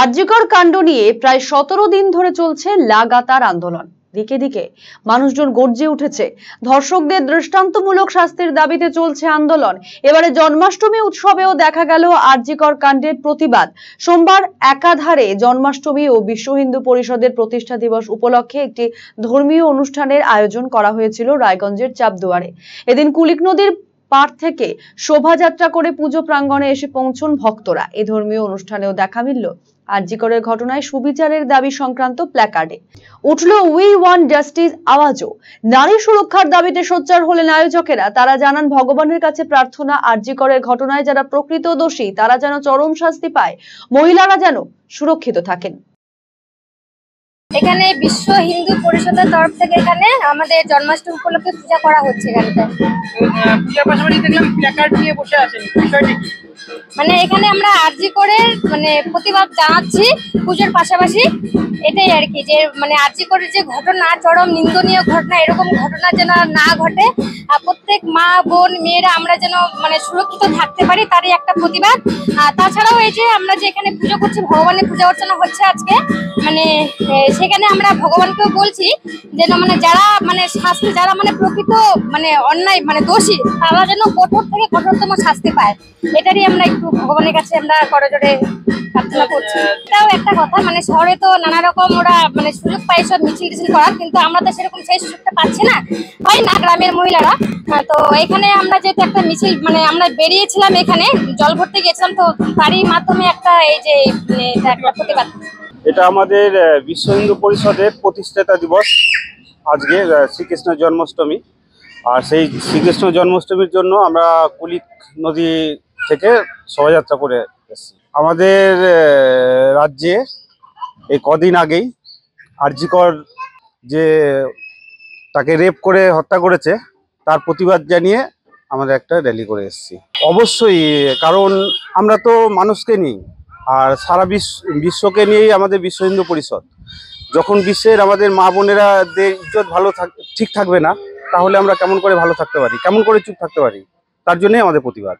আরজিকর কাণ্ড নিয়ে প্রায় 17 দিন ধরে চলছে লাগাতার আন্দোলন। দিকে দিকে মানুষজন গর্জে উঠেছে। ধর্ষকদের দৃষ্টান্তমূলক শাস্তির দাবিতে চলছে আন্দোলন। এবারে জন্মাষ্টমী উৎসবেও দেখা গেল আরজিকর কাণ্ডের প্রতিবাদ। সোমবার একাধারে জন্মাষ্টমী ও বিশ্ব হিন্দু পরিষদের প্রতিষ্ঠা দিবস উপলক্ষে একটি ধর্মীয় অনুষ্ঠানের আয়োজন করা হয়েছিল রায়গঞ্জের চাপদুয়ারে। এদিন কুলিক নদীর পার থেকে শোভাযাত্রা করে পুজো প্রাঙ্গণে এসে পৌঁছন ভক্তরা। এই ধর্মীয় অনুষ্ঠানেও দেখা মিলল আরজিকরের ঘটনায় সুবিচারের দাবি সংক্রান্ত প্ল্যাকার্ডে। উঠল উই ওয়ান্ট জাস্টিস আওয়াজও। নারী সুরক্ষার দাবিতে সোচ্চার হলেন আয়োজকেরা। তারা জানান, ভগবানের কাছে প্রার্থনা, আরজিকরের ঘটনায় যারা প্রকৃত দোষী তারা যেন চরম শাস্তি পায়, মহিলারা যেন সুরক্ষিত থাকেন। এখানে বিশ্ব হিন্দু পরিষদের তরফ থেকে এখানে আমাদের জন্মাষ্টমী উপলক্ষে পূজা করা হচ্ছে। পূজার পাশাপাশি দেখলাম প্ল্যাকার্ড নিয়ে বসে আছেন, বিষয়টি কি? মানে এখানে আমরা আরজিকরের প্রতিবাদ জানাচ্ছি পুজোর পাশাপাশি। এটাই আর কি, যে আরজিকরের যে ঘটনা, চরম নিন্দনীয় ঘটনা, এরকম ঘটনা যেন না ঘটে। প্রত্যেক মা বোন মেয়েরা আমরা যেন সুরক্ষিত থাকতে পারি, তারই একটা প্রতিবাদ। তাছাড়াও এই যে আমরা যে এখানে পুজো করছি, ভগবানের পূজা অর্চনা হচ্ছে আজকে, সেখানে আমরা ভগবানকেও বলছি যেন যারা শাস্তি, যারা প্রকৃত অন্যায় দোষী, তারা যেন কঠোর থেকে কঠোরতম শাস্তি পায়। এটারই আমরা একটু ভগবানের কাছে আমরা করজোড়ে প্রার্থনা করছি। এটাও একটা কথা, শহরে তো নানা রকম ওরা সুযোগ পায় সব মিছিল টিছিল করার, কিন্তু আমরা তো সেরকম সেই সুযোগটা পাচ্ছি না, হয় না গ্রামের মহিলারা। তো এখানে আমরা যেহেতু একটা মিছিল আমরা বেরিয়েছিলাম, এখানে জল ভরতে গেছিলাম, তো তারই মাধ্যমে একটা এই যে এটা একটা প্রতিবাদ। এটা আমাদের বিশ্ব হিন্দু পরিষদের প্রতিষ্ঠাতা দিবস, আজকে শ্রীকৃষ্ণ জন্মাষ্টমী। আর সেই শ্রীকৃষ্ণ জন্মাষ্টমীর জন্য আমরা কুলিক নদী থেকে শোভাযাত্রা করে এসেছি। আমাদের রাজ্যে এই কদিন আগেই আরজিকর যে তাকে রেপ করে হত্যা করেছে তার প্রতিবাদ জানিয়ে আমাদের একটা র্যালি করে এসেছি। অবশ্যই, কারণ আমরা তো মানুষকে নিই, আর সারা বিশ্বকে নিয়েই আমাদের বিশ্ব হিন্দু পরিষদ। যখন বিশ্বের আমাদের মা বোনেরা ইজ্জত ঠিক থাকবে না, তাহলে আমরা কেমন করে ভালো থাকতে পারি, কেমন করে চুপ থাকতে পারি? তার জন্যই আমাদের প্রতিবাদ।